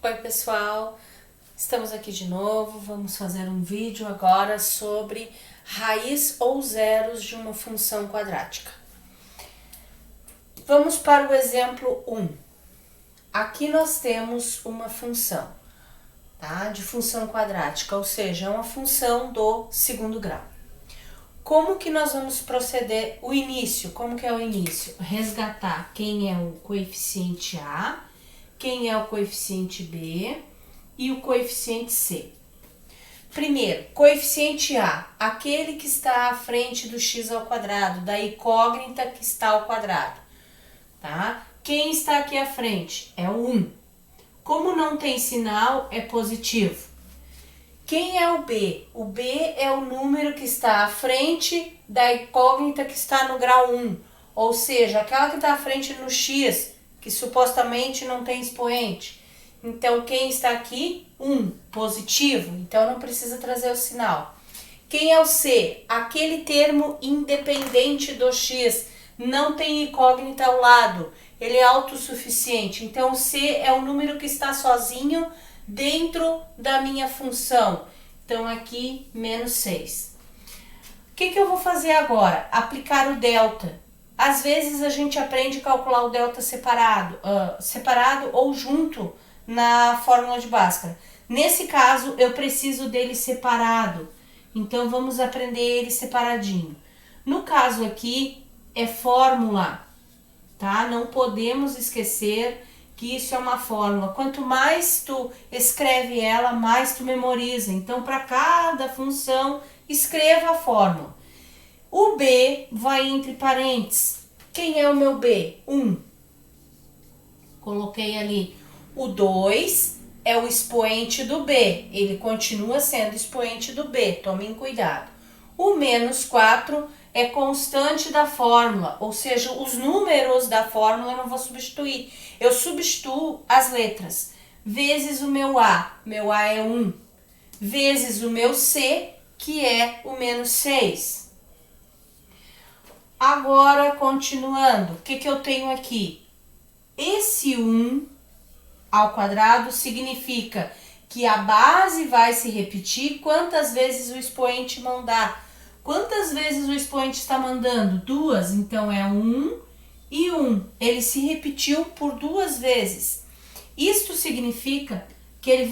Oi pessoal, estamos aqui de novo, vamos fazer um vídeo agora sobre raiz ou zeros de uma função quadrática. Vamos para o exemplo 1. Aqui nós temos uma função, tá? De função quadrática, ou seja, é uma função do segundo grau. Como que nós vamos proceder? O início, como que é o início? Resgatar quem é o coeficiente A, quem é o coeficiente B e o coeficiente C. Primeiro, coeficiente A, aquele que está à frente do x ao quadrado, da incógnita que está ao quadrado, tá? Quem está aqui à frente é o 1. Como não tem sinal, é positivo. Quem é o B? O B é o número que está à frente da incógnita que está no grau 1, ou seja, aquela que está à frente no x, que supostamente não tem expoente. Então, quem está aqui? 1, positivo, então não precisa trazer o sinal. Quem é o C? Aquele termo independente do x, não tem incógnita ao lado, ele é autossuficiente. Então, o C é o número que está sozinho dentro da minha função. Então, aqui, menos 6. O que eu vou fazer agora? Aplicar o delta. Às vezes a gente aprende a calcular o delta separado ou junto na fórmula de Bhaskara. Nesse caso, eu preciso dele separado. Então, vamos aprender ele separadinho. No caso aqui, é fórmula, tá? Não podemos esquecer que isso é uma fórmula. Quanto mais tu escreve ela, mais tu memoriza. Então, para cada função, escreva a fórmula. O B vai entre parênteses. Quem é o meu B? 1. Coloquei ali. O 2 é o expoente do B. Ele continua sendo expoente do B. Tomem cuidado. O menos 4 é constante da fórmula, ou seja, os números da fórmula eu não vou substituir. Eu substituo as letras. Vezes o meu A é 1. Vezes o meu C, que é o menos 6. Agora, continuando, o que eu tenho aqui? Esse 1 ao quadrado significa que a base vai se repetir quantas vezes o expoente mandar. Quantas vezes o expoente está mandando? 2, então é 1 e 1. Ele se repetiu por 2 vezes. Isto significa que ele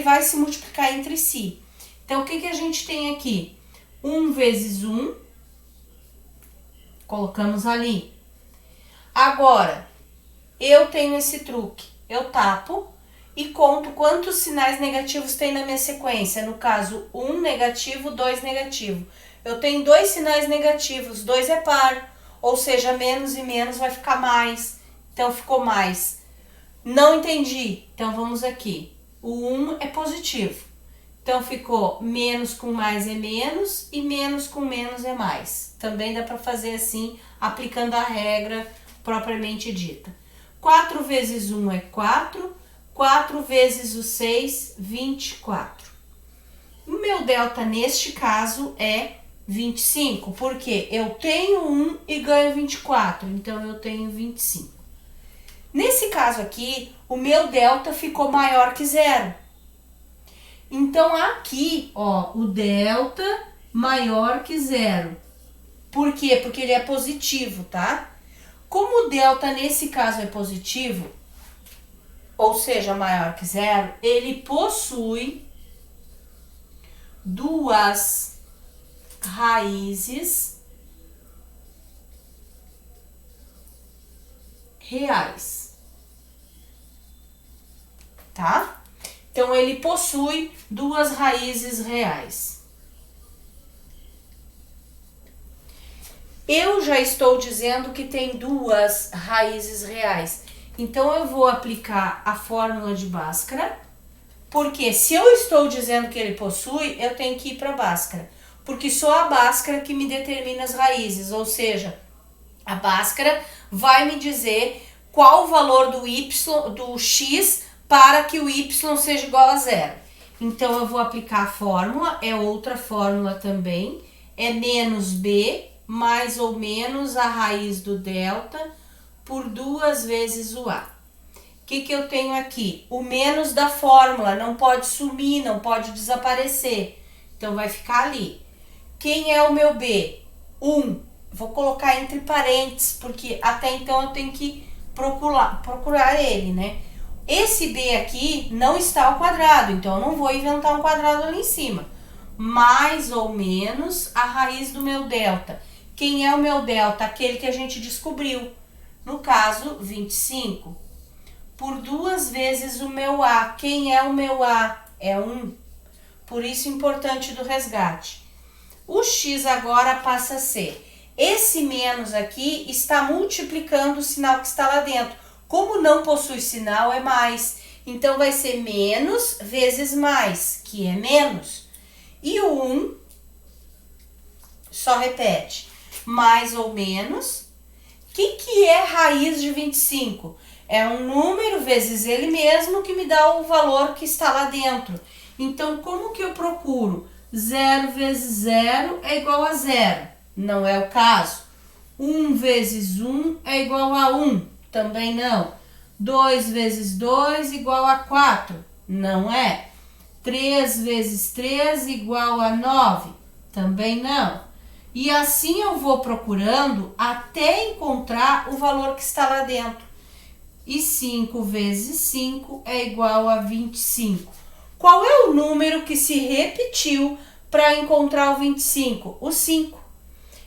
vai se multiplicar entre si. Então, o que a gente tem aqui? 1 vezes 1, colocamos ali. Agora, eu tenho esse truque. Eu tapo e conto quantos sinais negativos tem na minha sequência. No caso, 1 negativo, 2 negativo. Eu tenho 2 sinais negativos, 2 é par, ou seja, menos e menos vai ficar mais. Então, ficou mais. Não entendi. Então, vamos aqui. O 1 é positivo. Então, ficou menos com mais é menos e menos com menos é mais. Também dá para fazer assim, aplicando a regra propriamente dita. 4 vezes 1 é 4. 4 vezes o 6, 24. O meu delta neste caso é 25, porque eu tenho 1 e ganho 24, então eu tenho 25. Nesse caso aqui, o meu delta ficou maior que zero. Então aqui, ó, o delta maior que zero. Por quê? Porque ele é positivo, tá? Como o delta nesse caso é positivo, ou seja, maior que zero, ele possui 2 raízes reais, tá? Então, ele possui 2 raízes reais. Eu já estou dizendo que tem 2 raízes reais. Então, eu vou aplicar a fórmula de Bhaskara, porque se eu estou dizendo que ele possui, eu tenho que ir para Bhaskara, porque só a Bhaskara que me determina as raízes, ou seja, a Bhaskara vai me dizer qual o valor do x para que o y seja igual a zero. Então, eu vou aplicar a fórmula, é outra fórmula também, é menos b mais ou menos a raiz do delta por 2 vezes o a. que eu tenho aqui? O menos da fórmula, não pode sumir, não pode desaparecer. Então, vai ficar ali. Quem é o meu B? 1. Vou colocar entre parênteses, porque até então eu tenho que procurar ele, né? Esse B aqui não está ao quadrado, então eu não vou inventar um quadrado ali em cima. Mais ou menos a raiz do meu delta. Quem é o meu delta? Aquele que a gente descobriu. No caso, 25. Por 2 vezes o meu A. Quem é o meu A? É 1. Por isso, importante do resgate. O X agora passa a ser. Esse menos aqui está multiplicando o sinal que está lá dentro. Como não possui sinal, é mais. Então, vai ser menos vezes mais, que é menos. E o 1, só repete. Mais ou menos. O que é raiz de 25? É um número vezes ele mesmo que me dá o valor que está lá dentro. Então, como que eu procuro? 0 vezes 0 é igual a 0. Não é o caso. 1 vezes 1 é igual a 1. Também não. 2 vezes 2 igual a 4. Não é. 3 vezes 3 igual a 9. Também não. E assim eu vou procurando até encontrar o valor que está lá dentro. E 5 vezes 5 é igual a 25. Qual é o número que se repetiu para encontrar o 25? O 5.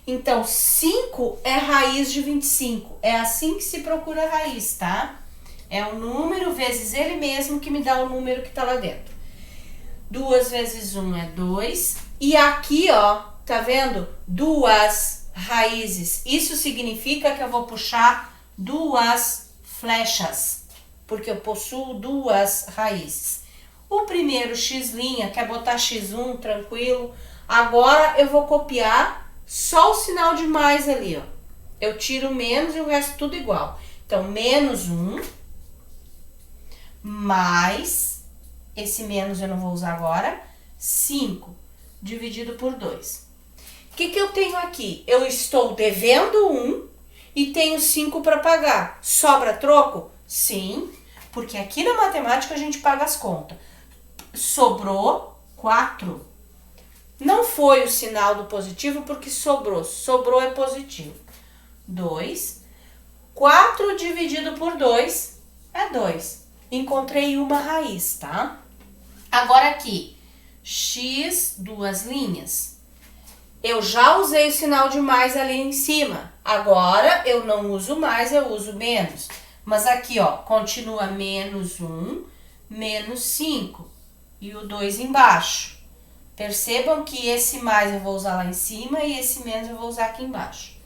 Então, 5 é raiz de 25. É assim que se procura a raiz, tá? É o número vezes ele mesmo que me dá o número que está lá dentro. 2 vezes 1 é 2. E aqui, ó, tá vendo? 2 raízes. Isso significa que eu vou puxar 2 flechas, porque eu possuo 2 raízes. O primeiro x', quer botar x1, tranquilo. Agora eu vou copiar só o sinal de mais ali, ó. Eu tiro menos e o resto tudo igual. Então, menos 1, mais, esse menos eu não vou usar agora, 5, dividido por 2. O que eu tenho aqui? Eu estou devendo 1 e tenho 5 para pagar. Sobra troco? Sim, porque aqui na matemática a gente paga as contas. Sobrou 4. Não foi o sinal do positivo porque sobrou. Sobrou é positivo. 2. 4 dividido por 2 é 2. Encontrei uma raiz, tá? Agora aqui, x, 2 linhas. Eu já usei o sinal de mais ali em cima. Agora eu não uso mais, eu uso menos. Mas aqui, ó, continua menos 1, menos 5. E o 2 embaixo. Percebam que esse mais eu vou usar lá em cima e esse menos eu vou usar aqui embaixo.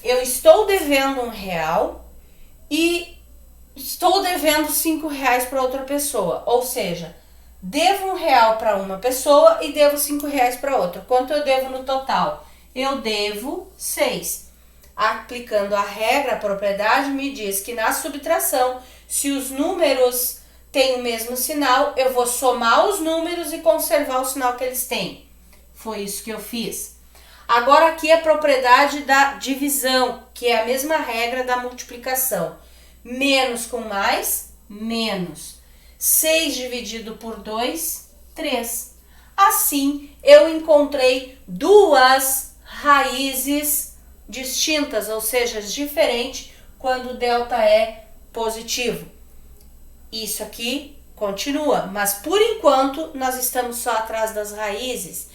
Eu estou devendo R$1 e estou devendo R$5 para outra pessoa. Ou seja, devo R$1 para uma pessoa e devo R$5 para outra. Quanto eu devo no total? Eu devo 6. Aplicando a regra, a propriedade me diz que na subtração, se os números têm o mesmo sinal, eu vou somar os números e conservar o sinal que eles têm. Foi isso que eu fiz. Agora aqui a propriedade da divisão, que é a mesma regra da multiplicação. Menos com mais, menos. 6 dividido por 2, 3. Assim, eu encontrei 2 raízes distintas, ou seja, diferentes, quando o delta é positivo. Isso aqui continua, mas por enquanto nós estamos só atrás das raízes.